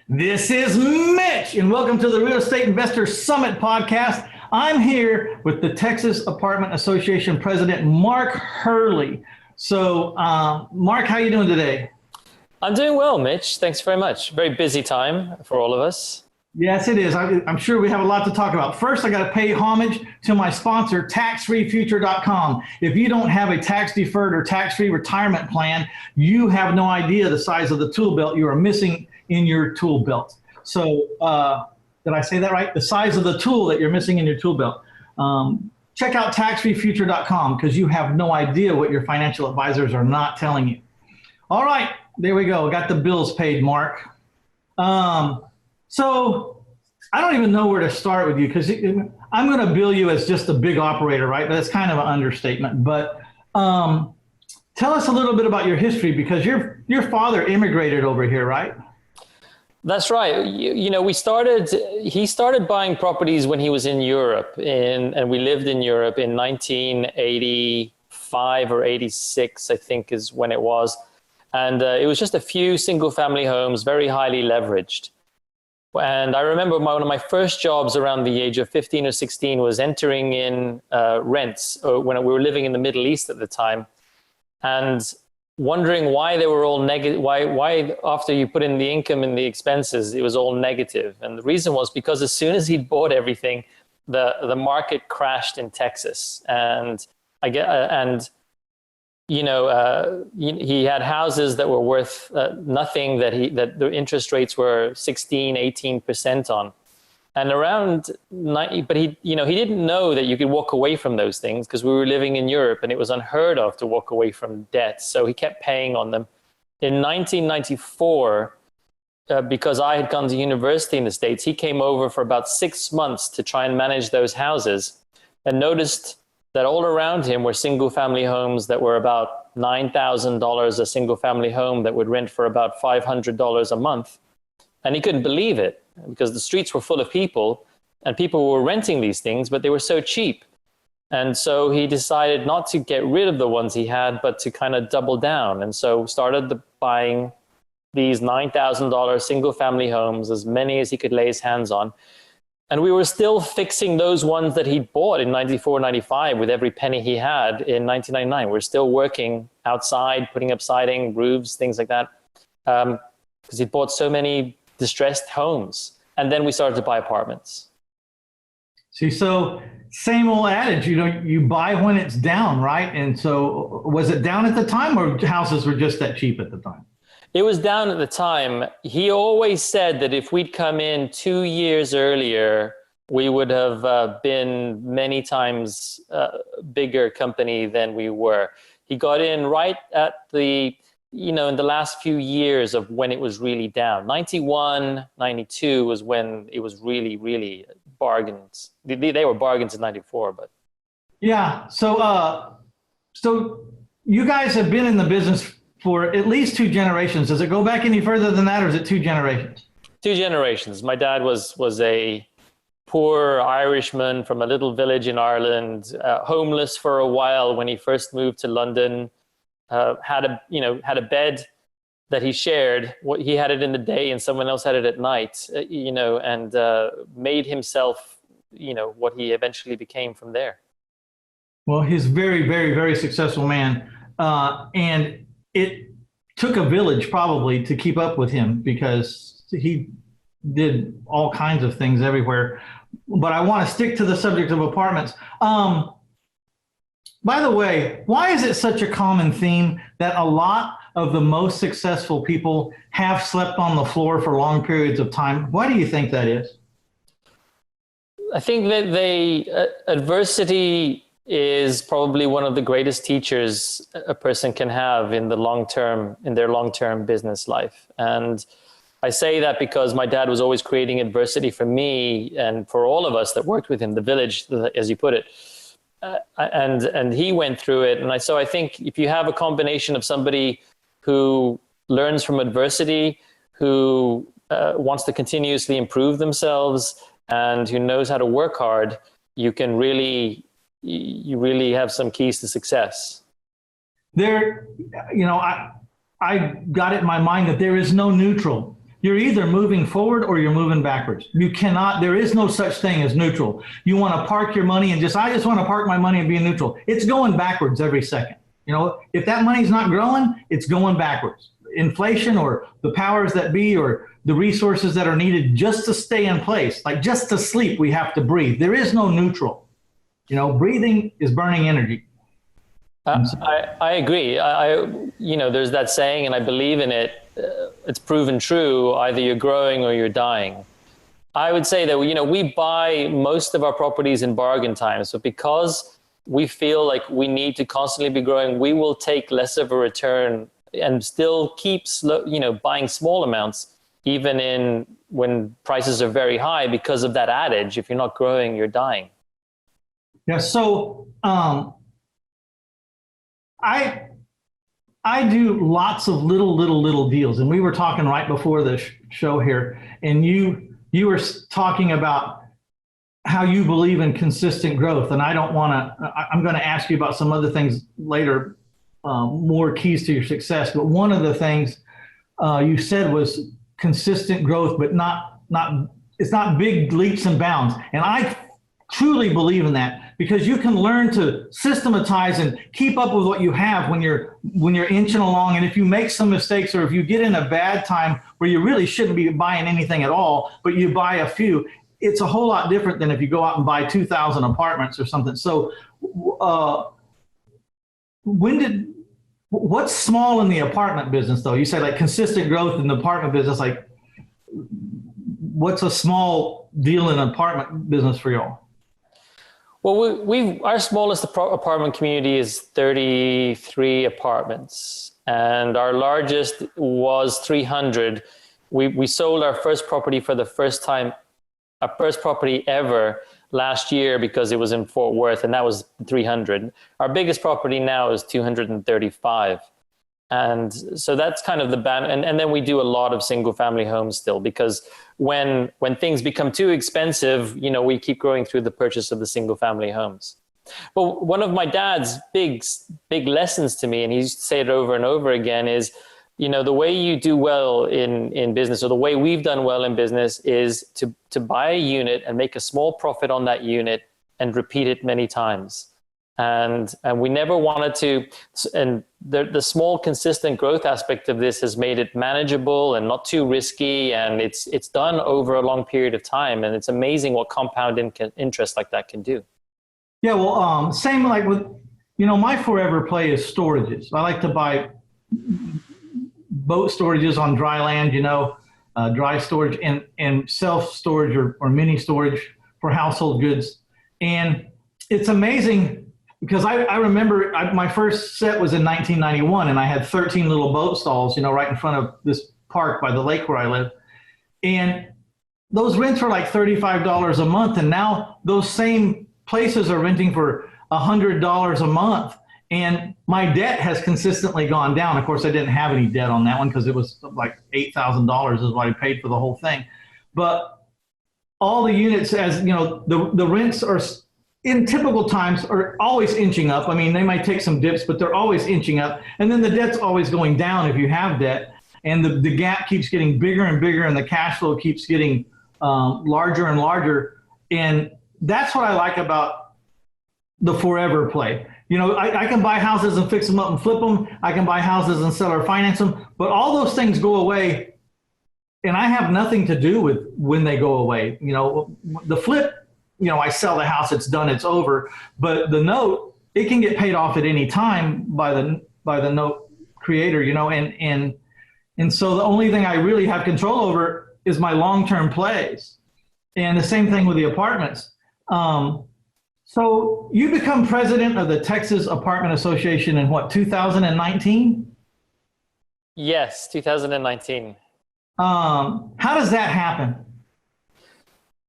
This is Mitch, and welcome to the Real Estate Investor Summit podcast. I'm here with the Texas Apartment Association President, Mark Hurley. So, Mark, how are you doing today? I'm doing well, Mitch. Thanks very much. Very busy time for all of us. Yes, it is. I'm sure we have a lot to talk about. First, I got to pay homage to my sponsor, taxfreefuture.com. If you don't have a tax-deferred or tax-free retirement plan, you have no idea the size of the tool belt you are missing in your tool belt. So, did I say that right? The size of the tool that you're missing in your tool belt. Check out taxfreefuture.com because you have no idea what your financial advisors are not telling you. All right, there we go. Got the bills paid, Mark. So I don't even know where to start with you because I'm going to bill you as just a big operator, right? That's kind of an understatement. But tell us a little bit about your history because your father immigrated over here, right? That's right. He started buying properties when he was in Europe, and we lived in Europe in 1985 or 86, I think is when it was. And it was just a few single family homes, very highly leveraged. And I remember one of my first jobs around the age of 15 or 16 was entering in rents when we were living in the Middle East at the time, and wondering why they were all negative, why after you put in the income and the expenses, it was all negative. And the reason was because as soon as he'd bought everything, the market crashed in Texas. And he had houses that were worth nothing that the interest rates were 16, 18% on. And around 90, but he didn't know that you could walk away from those things because we were living in Europe and it was unheard of to walk away from debt. So he kept paying on them. In 1994, because I had gone to university in the States, he came over for about 6 months to try and manage those houses and noticed that all around him were single family homes that were about $9,000 a single family home that would rent for about $500 a month. And he couldn't believe it because the streets were full of people and people were renting these things, but they were so cheap. And so he decided not to get rid of the ones he had, but to kind of double down. And so started buying these $9,000 single family homes, as many as he could lay his hands on. And we were still fixing those ones that he'd bought in 94, 95 with every penny he had in 1999. We're still working outside, putting up siding, roofs, things like that. Because he'd bought so many distressed homes. And then we started to buy apartments. See, so same old adage, you buy when it's down, right? And so was it down at the time or houses were just that cheap at the time? It was down at the time. He always said that if we'd come in 2 years earlier, we would have been many times bigger company than we were. He got in right at in the last few years of when it was really down. 91, 92 was when it was really, really bargains. They were bargains in 94, but. Yeah. So you guys have been in the business for at least 2 generations. Does it go back any further than that, or is it 2 generations? 2 generations. My dad was a poor Irishman from a little village in Ireland, homeless for a while when he first moved to London. Had a bed that he shared. He had it in the day and someone else had it at night, and made himself, what he eventually became from there. Well, he's a very, very, very successful man. And it took a village probably to keep up with him because he did all kinds of things everywhere. But I want to stick to the subject of apartments. By the way, why is it such a common theme that a lot of the most successful people have slept on the floor for long periods of time? Why do you think that is? I think that adversity is probably one of the greatest teachers a person can have in their long-term business life. And I say that because my dad was always creating adversity for me and for all of us that worked with him, the village, as you put it. And he went through it. And so I think if you have a combination of somebody who learns from adversity, who wants to continuously improve themselves, and who knows how to work hard, you really have some keys to success. I got it in my mind that there is no neutral. You're either moving forward or you're moving backwards. You cannot, there is no such thing as neutral. You want to park your money and I just want to park my money and be neutral. It's going backwards every second. You know, if that money's not growing, it's going backwards. Inflation or the powers that be or the resources that are needed just to stay in place, like just to sleep, we have to breathe. There is no neutral. You know, breathing is burning energy. I agree. You know, there's that saying, and I believe in it. It's proven true. Either you're growing or you're dying. I would say that, you know, we buy most of our properties in bargain time. So because we feel like we need to constantly be growing, we will take less of a return and still keep, you know, buying small amounts, even when prices are very high, because of that adage: if you're not growing, you're dying. Yeah. So I do lots of little deals, and we were talking right before the show here, and you were talking about how you believe in consistent growth, and I'm going to ask you about some other things later, more keys to your success. But one of the things you said was consistent growth, but it's not big leaps and bounds, and I truly believe in that, because you can learn to systematize and keep up with what you have when you're inching along. And if you make some mistakes, or if you get in a bad time where you really shouldn't be buying anything at all, but you buy a few, it's a whole lot different than if you go out and buy 2,000 apartments or something. So what's small in the apartment business though? You say like consistent growth in the apartment business, like what's a small deal in an apartment business for y'all? Well, our smallest apartment community is 33 apartments, and our largest was 300. We sold our first property for the first time, our first property ever, last year, because it was in Fort Worth, and that was 300. Our biggest property now is 235. And so that's kind of the band. And then we do a lot of single family homes still, because when things become too expensive, you know, we keep growing through the purchase of the single family homes. But one of my dad's big lessons to me, and he used to say it over and over again, is, you know, the way you do well in business, or the way we've done well in business, is to buy a unit and make a small profit on that unit and repeat it many times. And we never wanted to, and the small consistent growth aspect of this has made it manageable and not too risky, and it's done over a long period of time, and it's amazing what compound interest like that can do. Yeah, well, same like with, you know, my forever play is storages. I like to buy boat storages on dry land, you know, dry storage, and self storage or mini storage for household goods. And it's amazing, because I remember my first set was in 1991, and I had 13 little boat stalls, you know, right in front of this park by the lake where I live. And those rents were like $35 a month. And now those same places are renting for $100 a month. And my debt has consistently gone down. Of course, I didn't have any debt on that one, because it was like $8,000 is what I paid for the whole thing. But all the units, as you know, the rents are, in typical times, are always inching up. I mean, they might take some dips, but they're always inching up. And then the debt's always going down if you have debt. And the gap keeps getting bigger and bigger, and the cash flow keeps getting larger and larger. And that's what I like about the forever play. You know, I can buy houses and fix them up and flip them. I can buy houses and Cellar Finance them. But all those things go away, and I have nothing to do with when they go away. You know, the flip, you know, I sell the house, it's done, it's over. But the note, it can get paid off at any time by the note creator, you know, and so the only thing I really have control over is my long-term plays. And the same thing with the apartments. So you become president of the Texas Apartment Association in what, 2019? Yes, 2019. How does that happen?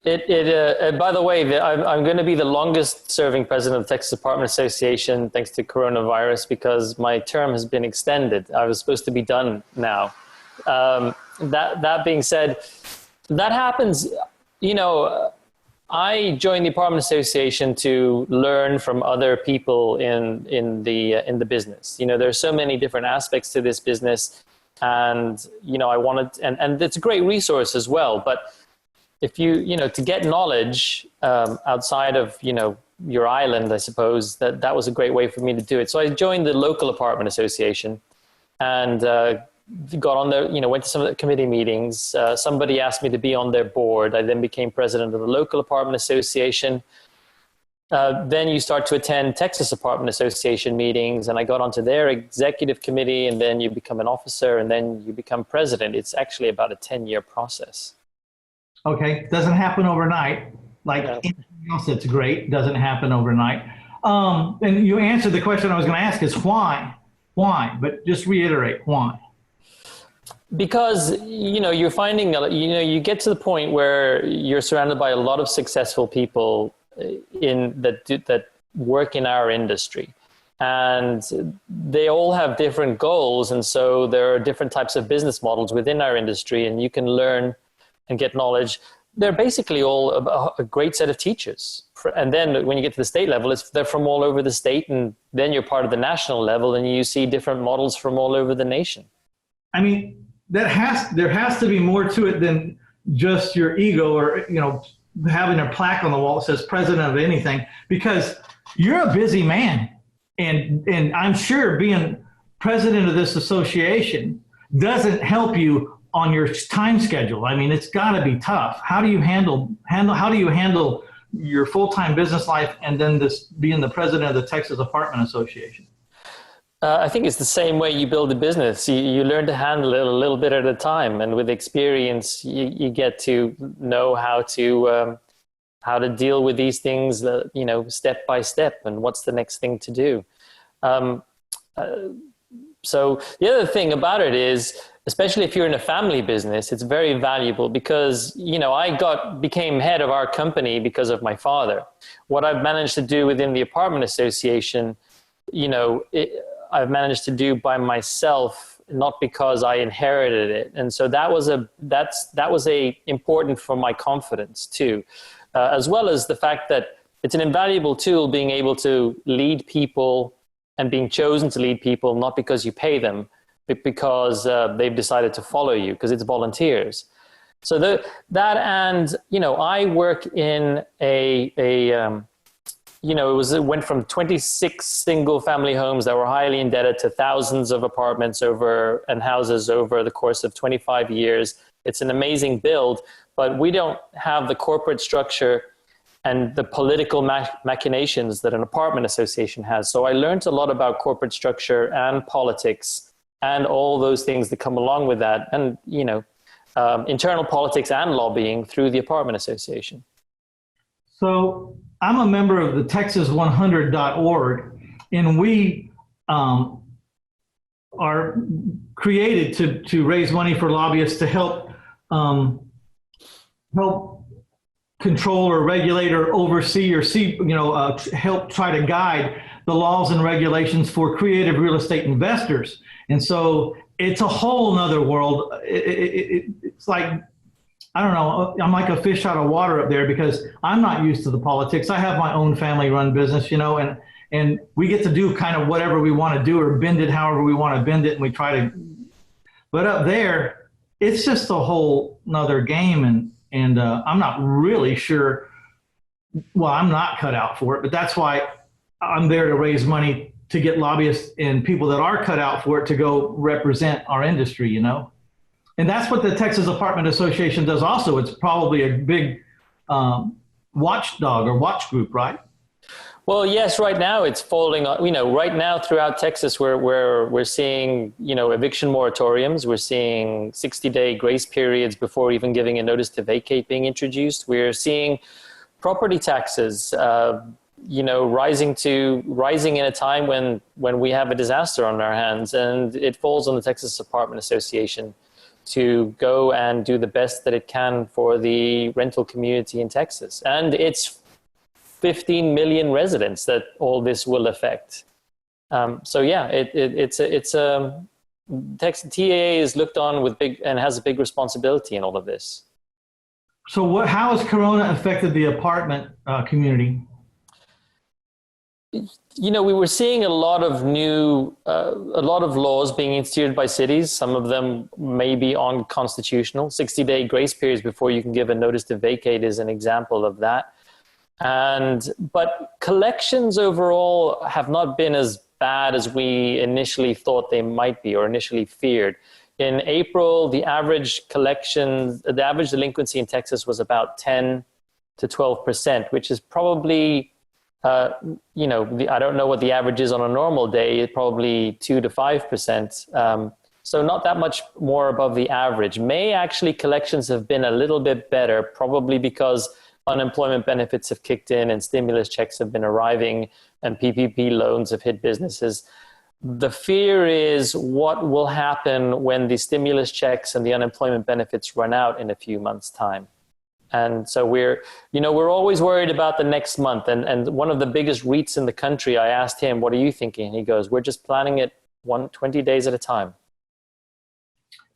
By the way, I'm going to be the longest serving president of the Texas Apartment Association, thanks to coronavirus, because my term has been extended. I was supposed to be done now. That being said, that happens, you know, I joined the Apartment Association to learn from other people in the business. You know, there are so many different aspects to this business, And, I wanted, and it's a great resource as well. But if you, to get knowledge outside of, your island, I suppose, that was a great way for me to do it. So I joined the local apartment association and got on there, went to some of the committee meetings. Somebody asked me to be on their board. I then became president of the local apartment association. Then you start to attend Texas Apartment Association meetings, and I got onto their executive committee, and then you become an officer, and then you become president. It's actually about a 10-year process. Okay, doesn't happen overnight. Like anything else that's great, doesn't happen overnight. And you answered the question I was going to ask is why? Why? But just reiterate, why? Because, you're finding, you get to the point where you're surrounded by a lot of successful people that work in our industry, and they all have different goals, and so there are different types of business models within our industry, and you can learn and get knowledge. They're basically all a great set of teachers, and then when you get to the state level, they're from all over the state, and then you're part of the national level, and you see different models from all over the nation. I mean, there has to be more to it than just your ego, or having a plaque on the wall that says president of anything, because you're a busy man. And I'm sure being president of this association doesn't help you on your time schedule. I mean, it's got to be tough. How do you handle your full-time business life and then this being the president of the Texas Apartment Association? I think it's the same way you build a business. You learn to handle it a little bit at a time, and with experience, you get to know how to deal with these things, step by step, and what's the next thing to do. So the other thing about it is, especially if you're in a family business, it's very valuable because, I became head of our company because of my father. What I've managed to do within the apartment association, I've managed to do by myself, not because I inherited it. And so that was important for my confidence too, as well as the fact that it's an invaluable tool, being able to lead people and being chosen to lead people, not because you pay them, but because they've decided to follow you, because it's volunteers. So I work in it went from 26 single family homes that were highly indebted to thousands of apartments and houses over the course of 25 years. It's an amazing build, but we don't have the corporate structure and the political machinations that an apartment association has. So I learned a lot about corporate structure and politics and all those things that come along with that, and internal politics and lobbying through the apartment association. So I'm a member of the Texas100.org, and we are created to raise money for lobbyists to help control or regulate or oversee or help try to guide the laws and regulations for creative real estate investors. And so it's a whole nother world. It's like, I don't know, I'm like a fish out of water up there because I'm not used to the politics. I have my own family run business, and we get to do kind of whatever we want to do or bend it however we want to bend it. And we try to, but up there, it's just a whole nother game. And I'm not really sure, well, I'm not cut out for it, but that's why I'm there to raise money to get lobbyists and people that are cut out for it to go represent our industry, And that's what the Texas Apartment Association does also. It's probably a big watchdog or watch group, right? Well, yes, right now it's folding. Right now throughout Texas, we're seeing, eviction moratoriums. We're seeing 60-day grace periods before even giving a notice to vacate being introduced. We're seeing property taxes, rising in a time when we have a disaster on our hands, and it falls on the Texas Apartment Association to go and do the best that it can for the rental community in Texas. And it's 15 million residents that all this will affect. So yeah, Texas TAA is looked on with and has a big responsibility in all of this. So how has Corona affected the apartment community? we were seeing a lot of laws being instituted by cities. Some of them may be unconstitutional. 60-day grace periods before you can give a notice to vacate is an example of that. But collections overall have not been as bad as we initially thought they might be or initially feared. In April, the average delinquency in Texas was about 10 to 12%, which is probably, I don't know what the average is on a normal day, probably 2 to 5%. So not that much more above the average. May actually collections have been a little bit better, probably because unemployment benefits have kicked in and stimulus checks have been arriving and PPP loans have hit businesses. The fear is what will happen when the stimulus checks and the unemployment benefits run out in a few months' time. And so we're always worried about the next month. And one of the biggest REITs in the country, I asked him, what are you thinking? He goes, we're just planning it 20 days at a time.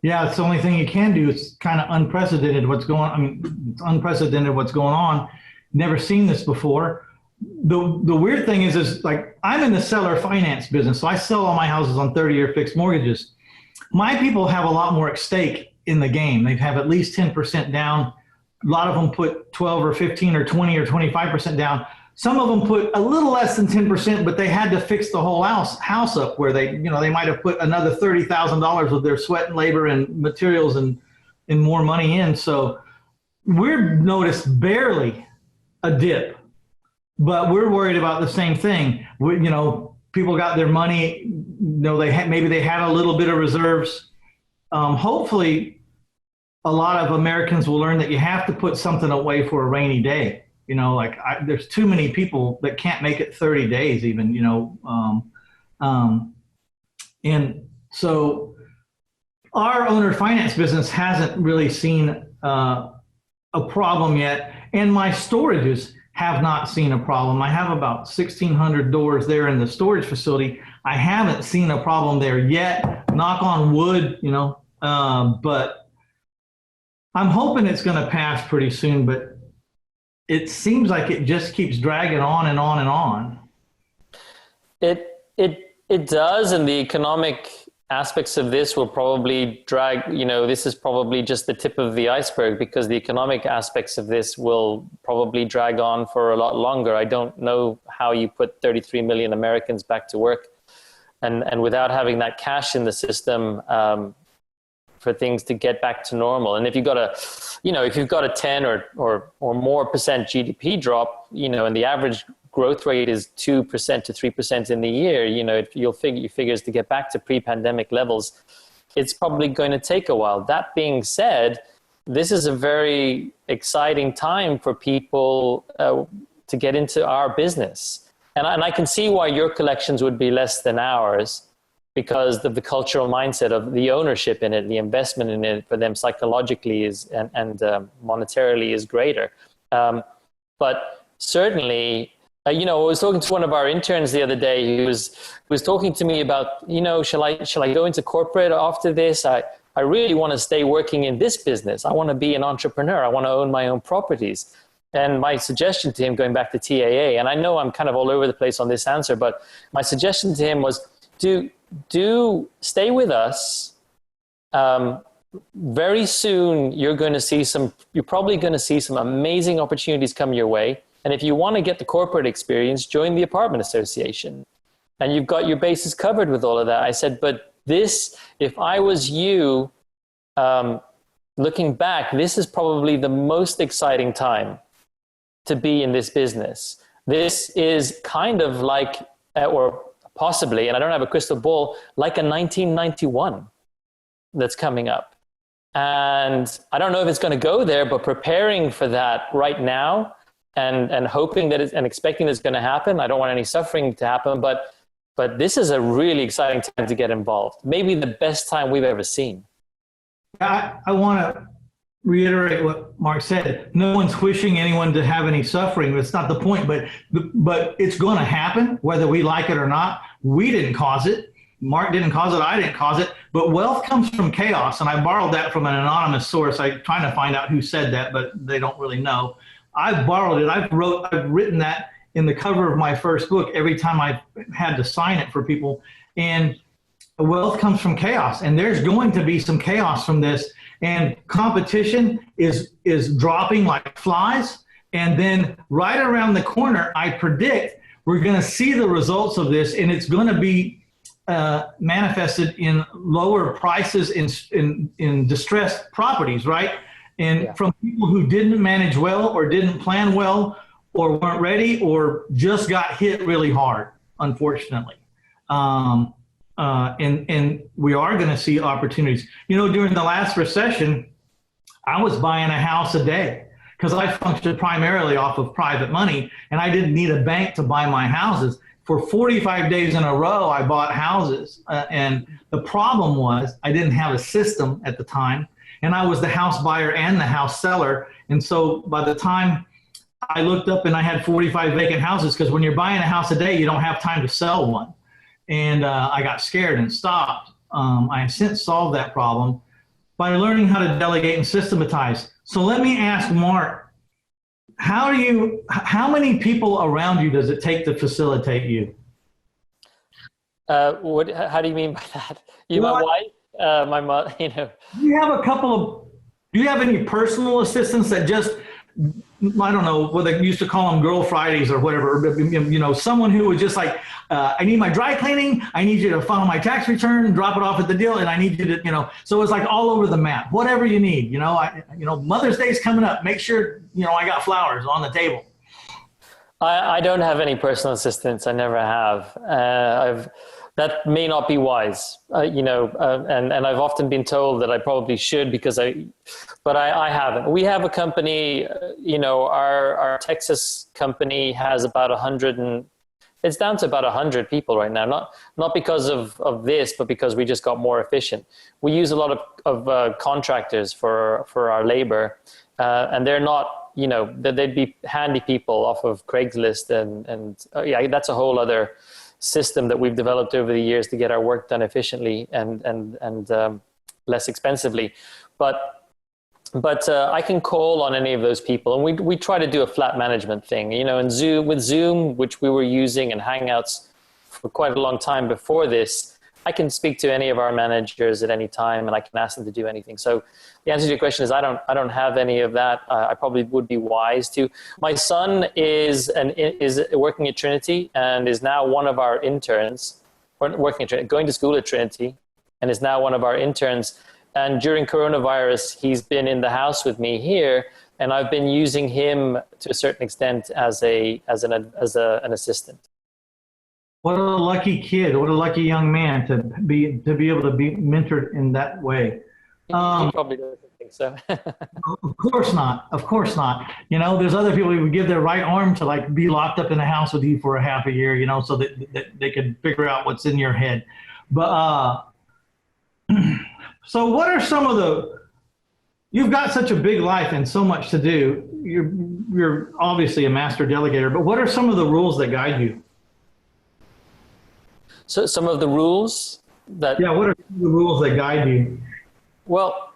Yeah, it's the only thing you can do. It's kind of unprecedented what's going on. I mean, it's unprecedented what's going on. Never seen this before. The weird thing is like, I'm in the Cellar Finance business, so I sell all my houses on 30-year fixed mortgages. My people have a lot more at stake in the game. They have at least 10% down. A lot of them put 12 or 15 or 20 or 25% down. Some of them put a little less than 10%, but they had to fix the whole house up where they might have put another $30,000 of their sweat and labor and materials and more money in. So we've noticed barely a dip. But we're worried about the same thing. People got their money. Maybe they had a little bit of reserves. Hopefully, a lot of Americans will learn that you have to put something away for a rainy day. There's too many people that can't make it 30 days even. And so our owner finance business hasn't really seen a problem yet, and my storages have not seen a problem. I have about 1,600 doors there in the storage facility. I haven't seen a problem there yet, knock on wood, but I'm hoping it's going to pass pretty soon, but it seems like it just keeps dragging on and on and on. It does, and the economic aspects of this will probably drag, this is probably just the tip of the iceberg, because the economic aspects of this will probably drag on for a lot longer. I don't know how you put 33 million Americans back to work and without having that cash in the system for things to get back to normal. And if you've got a 10 or more percent GDP drop, and the average growth rate is 2% to 3% in the year, your figures to get back to pre-pandemic levels, it's probably going to take a while. That being said, this is a very exciting time for people to get into our business. And I can see why your collections would be less than ours, because of the cultural mindset of the ownership in it, the investment in it for them psychologically and monetarily is greater. But certainly, I was talking to one of our interns the other day who was talking to me about, shall I go into corporate after this? I really want to stay working in this business. I want to be an entrepreneur. I want to own my own properties. And my suggestion to him, going back to TAA, and I know I'm kind of all over the place on this answer, but my suggestion to him was, do stay with us. Very soon, you're probably going to see some amazing opportunities come your way. And if you want to get the corporate experience, join the apartment association. And you've got your bases covered with all of that. I said, but this, if I was you, looking back, this is probably the most exciting time to be in this business. This is kind of like, or possibly, and I don't have a crystal ball, like a 1991 that's coming up. And I don't know if it's going to go there, but preparing for that right now, and hoping that and expecting it's going to happen. I don't want any suffering to happen, but this is a really exciting time to get involved. Maybe the best time we've ever seen. I want to reiterate what Mark said. No one's wishing anyone to have any suffering. That's not the point, but it's going to happen whether we like it or not. We didn't cause it. Mark didn't cause it. I didn't cause it. But wealth comes from chaos, and I borrowed that from an anonymous source. I'm trying to find out who said that, but they don't really know. I borrowed it. I've written that in the cover of my first book every time I had to sign it for people. And wealth comes from chaos, and there's going to be some chaos from this. And competition is dropping like flies. And then right around the corner, I predict we're going to see the results of this, and it's going to be manifested in lower prices in distressed properties, right? And from people who didn't manage well or didn't plan well or weren't ready or just got hit really hard, unfortunately. And we are going to see opportunities. You know, during the last recession, I was buying a house a day because I functioned primarily off of private money, and I didn't need a bank to buy my houses. For 45 days in a row, I bought houses. And the problem was I didn't have a system at the time, and I was the house buyer and the house seller. And so by the time I looked up and I had 45 vacant houses, because when you're buying a house a day, you don't have time to sell one. And I got scared and stopped. I have since solved that problem by learning how to delegate and systematize. So let me ask Mark, how many people around you does it take to facilitate you? How do you mean by that? My wife, my mother, you know. Do you have any personal assistants that just, I don't know what they used to call them, Girl Fridays or whatever, you know, someone who was just like, I need my dry cleaning, I need you to file my tax return, drop it off at the deal, and I need you to, you know, so it's like all over the map, whatever you need, you know, Mother's Day's coming up, make sure, you know, I got flowers on the table. I don't have any personal assistants. I never have. That may not be wise, you know, and I've often been told that I probably should but I haven't. We have a company, you know, our Texas company has about 100 it's down to about 100 people right now, not because of this, but because we just got more efficient. We use a lot of contractors for our labor, and they're not, you know, they'd be handy people off of Craigslist and yeah, that's a whole other system that we've developed over the years to get our work done efficiently and less expensively. But I can call on any of those people, and we try to do a flat management thing, you know, and with Zoom, which we were using, and Hangouts for quite a long time before this. I can speak to any of our managers at any time, and I can ask them to do anything. So the answer to your question is I don't have any of that. I probably would be wise to. My son is working at Trinity and is now one of our interns, going to school at Trinity, and is now one of our interns. And during coronavirus, he's been in the house with me here, and I've been using him to a certain extent as an assistant. What a lucky kid! What a lucky young man to be able to be mentored in that way. He probably doesn't think so. Of course not. Of course not. You know, there's other people who would give their right arm to like be locked up in the house with you for a half a year, you know, so that they could figure out what's in your head. But so what are some of you've got such a big life and so much to do. You're obviously a master delegator, but what are some of the rules that guide you? So some of the rules that... Yeah, what are the rules that guide you? Well,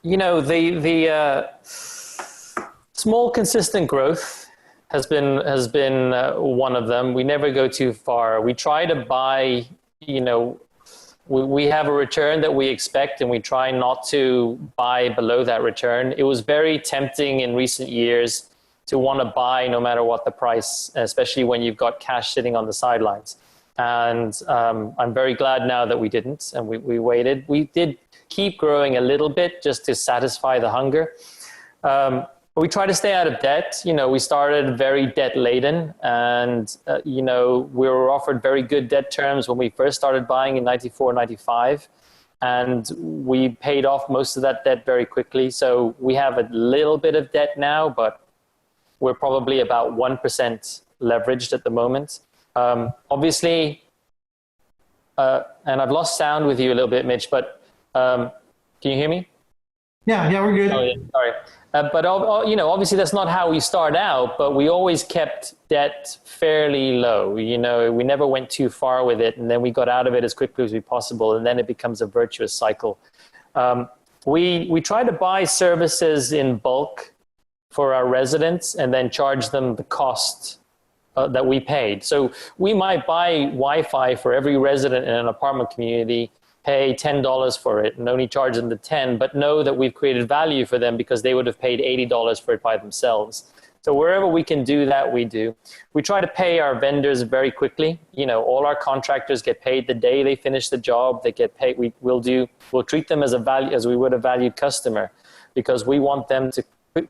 you know, the small consistent growth has been one of them. We never go too far. We try to buy, you know, we have a return that we expect, and we try not to buy below that return. It was very tempting in recent years to want to buy no matter what the price, especially when you've got cash sitting on the sidelines. And I'm very glad now that we didn't, and we waited. We did keep growing a little bit just to satisfy the hunger. But we try to stay out of debt. You know, we started very debt laden, and you know, we were offered very good debt terms when we first started buying in 94, 95. And we paid off most of that debt very quickly. So we have a little bit of debt now, but we're probably about 1% leveraged at the moment. Obviously, and I've lost sound with you a little bit, Mitch, but can you hear me? Yeah, we're good. Oh, yeah, sorry. But you know, obviously that's not how we start out, but we always kept debt fairly low. You know, we never went too far with it, and then we got out of it as quickly as we possible, and then it becomes a virtuous cycle. We try to buy services in bulk for our residents and then charge them the cost that we paid. So we might buy Wi-Fi for every resident in an apartment community, pay $10 for it and only charge them the 10, but know that we've created value for them because they would have paid $80 for it by themselves. So wherever we can do that, we do. We try to pay our vendors very quickly. You know, all our contractors get paid the day they finish the job. They get paid. We'll treat them as we would a valued customer, because we want them to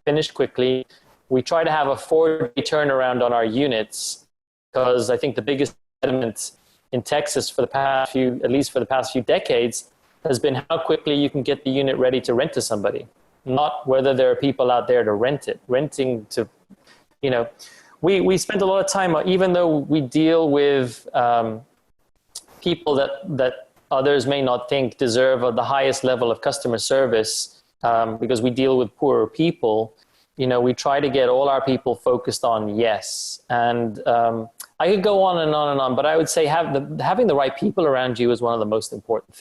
finish quickly. We try to have a 4-day turnaround on our units, because I think the biggest impediment in Texas for the past few decades has been how quickly you can get the unit ready to rent to somebody, not whether there are people out there to rent it. Renting to, you know, we spend a lot of time, even though we deal with people that others may not think deserve the highest level of customer service, because we deal with poorer people. You know, we try to get all our people focused on yes. And I could go on and on and on, but I would say having the right people around you is one of the most important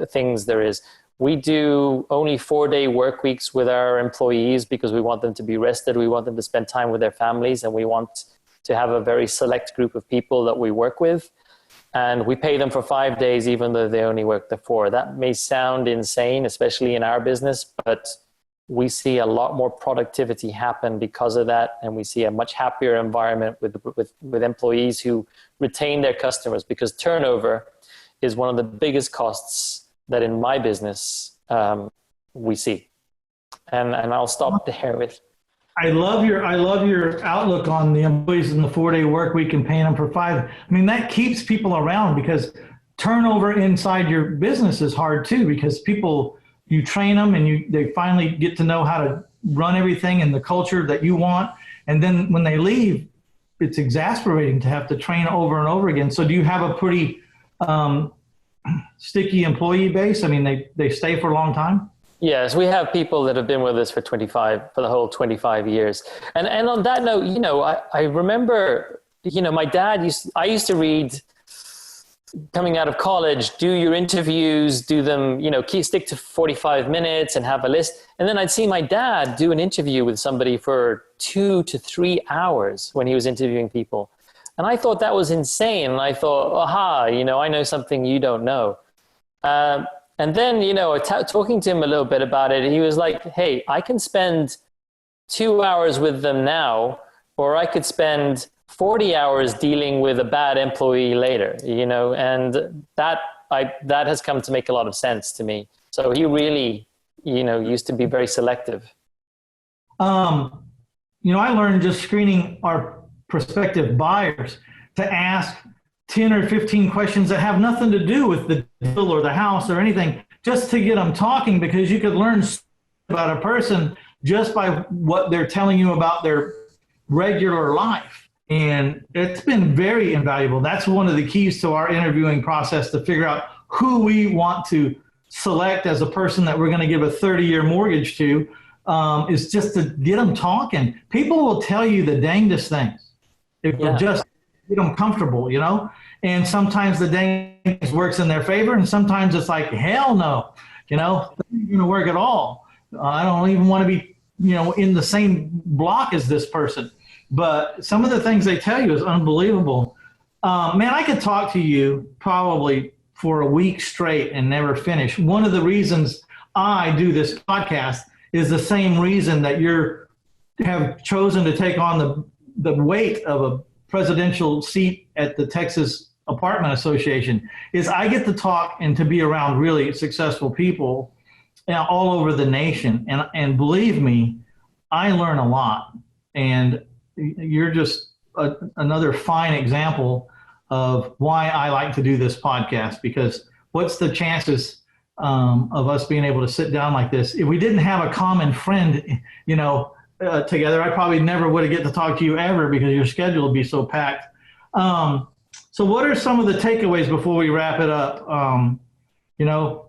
things there is. We do only 4-day work weeks with our employees because we want them to be rested. We want them to spend time with their families, and we want to have a very select group of people that we work with. And we pay them for 5 days, even though they only work the 4. That may sound insane, especially in our business, but we see a lot more productivity happen because of that. And we see a much happier environment with employees who retain their customers, because turnover is one of the biggest costs that in my business we see. And I'll stop there with. I love your outlook on the employees in the 4-day work week and paying them for 5. I mean, that keeps people around, because turnover inside your business is hard too, because people, you train them and they finally get to know how to run everything in the culture that you want. And then when they leave, it's exasperating to have to train over and over again. So do you have a pretty sticky employee base? I mean, they stay for a long time? Yes, we have people that have been with us for the whole 25 years. And on that note, you know, I remember, you know, my dad I used to read coming out of college, do your interviews, do them, you know, stick to 45 minutes and have a list. And then I'd see my dad do an interview with somebody for 2 to 3 hours when he was interviewing people. And I thought that was insane. And I thought, aha, you know, I know something you don't know. And then, you know, talking to him a little bit about it, he was like, hey, I can spend 2 hours with them now, or I could spend 40 hours dealing with a bad employee later, you know, and that has come to make a lot of sense to me. So he really, you know, used to be very selective. You know, I learned just screening our prospective buyers to ask 10 or 15 questions that have nothing to do with the deal or the house or anything, just to get them talking, because you could learn about a person just by what they're telling you about their regular life. And it's been very invaluable. That's one of the keys to our interviewing process, to figure out who we want to select as a person that we're going to give a 30-year mortgage to, is just to get them talking. People will tell you the dangest things if you just get them comfortable, you know? And sometimes the dangest works in their favor, and sometimes it's like, hell no, you know, it ain't going to work at all. I don't even want to be, you know, in the same block as this person. But some of the things they tell you is unbelievable. Man, I could talk to you probably for a week straight and never finish. One of the reasons I do this podcast is the same reason that you have chosen to take on the weight of a presidential seat at the Texas Apartment Association, is I get to talk and to be around really successful people all over the nation. And believe me, I learn a lot. And you're just another fine example of why I like to do this podcast, because what's the chances of us being able to sit down like this? If we didn't have a common friend, you know, together, I probably never would have get to talk to you ever, because your schedule would be so packed. So what are some of the takeaways before we wrap it up? You know?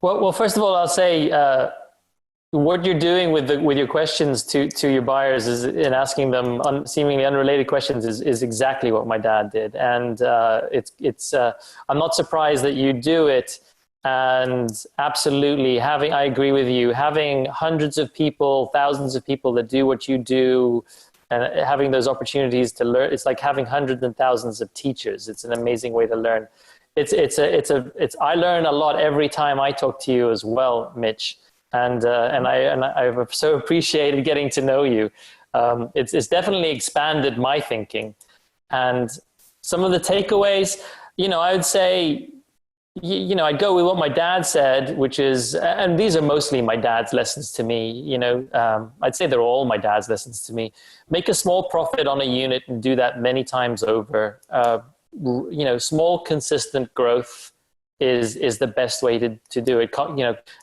Well, first of all, I'll say what you're doing with your questions to your buyers is in asking them seemingly unrelated questions is exactly what my dad did. And I'm not surprised that you do it. And absolutely I agree with you, having hundreds of people, thousands of people that do what you do, and having those opportunities to learn, it's like having hundreds and thousands of teachers. It's an amazing way to learn. I learn a lot every time I talk to you as well, Mitch. And I've so appreciated getting to know you. It's definitely expanded my thinking. And some of the takeaways, I would say, I'd go with what my dad said, which is, and these are mostly my dad's lessons to me, I'd say they're all my dad's lessons to me. Make a small profit on a unit and do that many times over. Small, consistent growth is the best way to do it.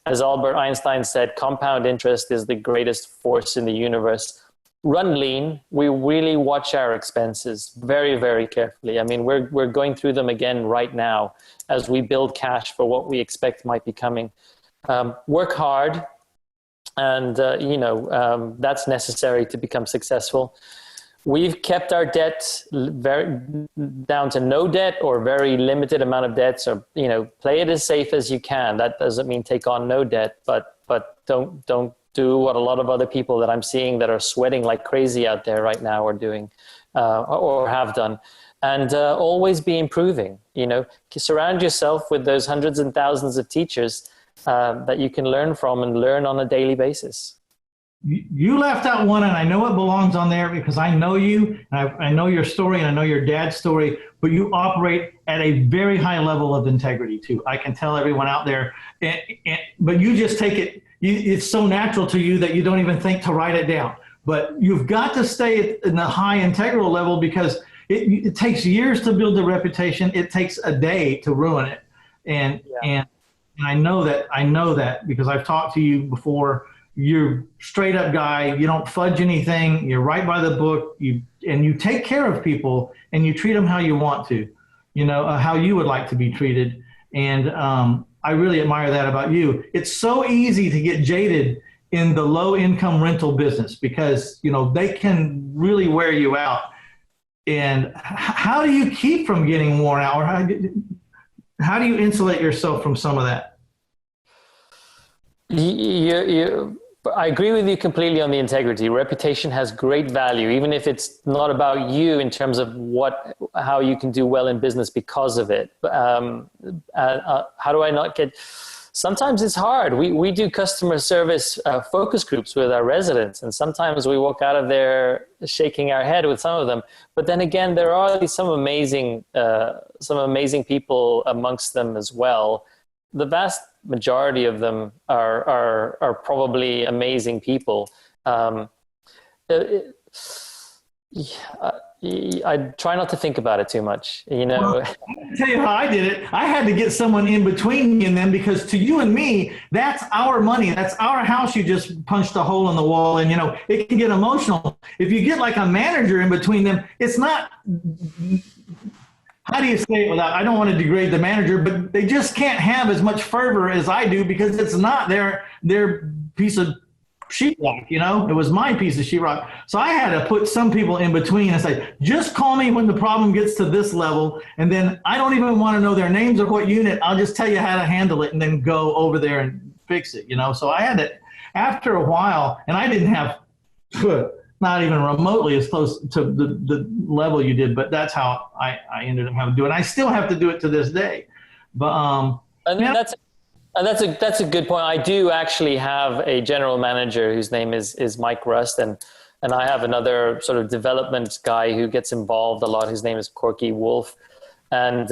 As Albert Einstein said, compound interest is the greatest force in the universe. Run lean. We really watch our expenses very, very carefully. I mean, we're going through them again right now as we build cash for what we expect might be coming. Work hard, and that's necessary to become successful. We've kept our debt very down to no debt or very limited amount of debt. So, play it as safe as you can. That doesn't mean take on no debt, but don't do what a lot of other people that I'm seeing that are sweating like crazy out there right now are doing, or have done. And always be improving. Surround yourself with those hundreds and thousands of teachers that you can learn from and learn on a daily basis. You left out one, and I know it belongs on there because I know you, and I know your story, and I know your dad's story, but you operate at a very high level of integrity too. I can tell everyone out there, but you just take it, it's so natural to you that you don't even think to write it down. But you've got to stay in the high integral level because it takes years to build the reputation. It takes a day to ruin it. And I know that because I've talked to you before. You're straight up guy. You don't fudge anything. You're right by the book. You take care of people and you treat them how you want to, how you would like to be treated. And I really admire that about you. It's so easy to get jaded in the low income rental business because, they can really wear you out. And how do you keep from getting worn out? Or how do you insulate yourself from some of that? I agree with you completely on the integrity. Reputation has great value, even if it's not about you in terms of how you can do well in business because of it. How do I not get? Sometimes it's hard. We do customer service focus groups with our residents, and sometimes we walk out of there shaking our head with some of them. But then again, there are some amazing people amongst them as well. The vast majority of them are probably amazing people. I try not to think about it too much, Well, I'll tell you how I did it. I had to get someone in between me and them because to you and me, that's our money. That's our house. You just punched a hole in the wall and, it can get emotional. If you get like a manager in between them, it's not... How do you say it without, I don't want to degrade the manager, but they just can't have as much fervor as I do because it's not their piece of sheetrock, it was my piece of sheetrock. So I had to put some people in between and say, just call me when the problem gets to this level. And then I don't even want to know their names or what unit. I'll just tell you how to handle it and then go over there and fix it, So I had to, after a while, and I didn't have not even remotely as close to the level you did, but that's how I ended up having to do it. I still have to do it to this day. But that's a good point. I do actually have a general manager whose name is Mike Rust, and I have another sort of development guy who gets involved a lot. His name is Corky Wolf. And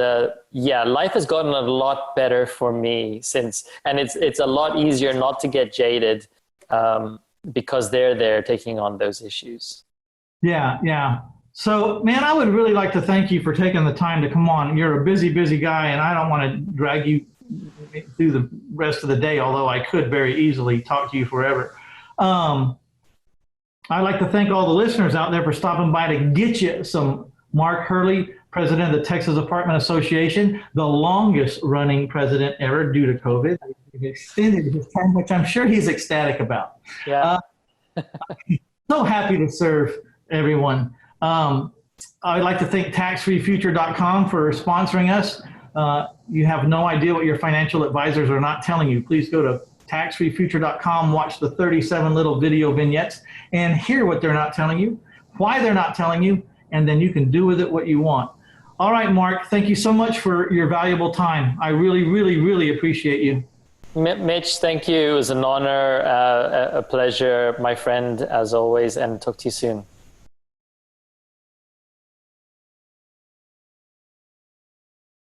life has gotten a lot better for me since, and it's a lot easier not to get jaded. Because they're there taking on those issues. Yeah. So, man, I would really like to thank you for taking the time to come on. You're a busy guy, and I don't want to drag you through the rest of the day, although I could very easily talk to you forever. I'd like to thank all the listeners out there for stopping by to get you some Mark Hurley, president of the Texas Apartment Association, the longest running president ever due to COVID. He extended his time, which I'm sure he's ecstatic about. Yeah. So happy to serve everyone. I'd like to thank taxfreefuture.com for sponsoring us. you have no idea what your financial advisors are not telling you, please go to taxfreefuture.com, watch the 37 little video vignettes and hear what they're not telling you, why they're not telling you, and then you can do with it what you want. All right, Mark, thank you so much for your valuable time. I really, really, really appreciate you. Mitch, thank you. It was an honor, a pleasure, my friend, as always, and talk to you soon.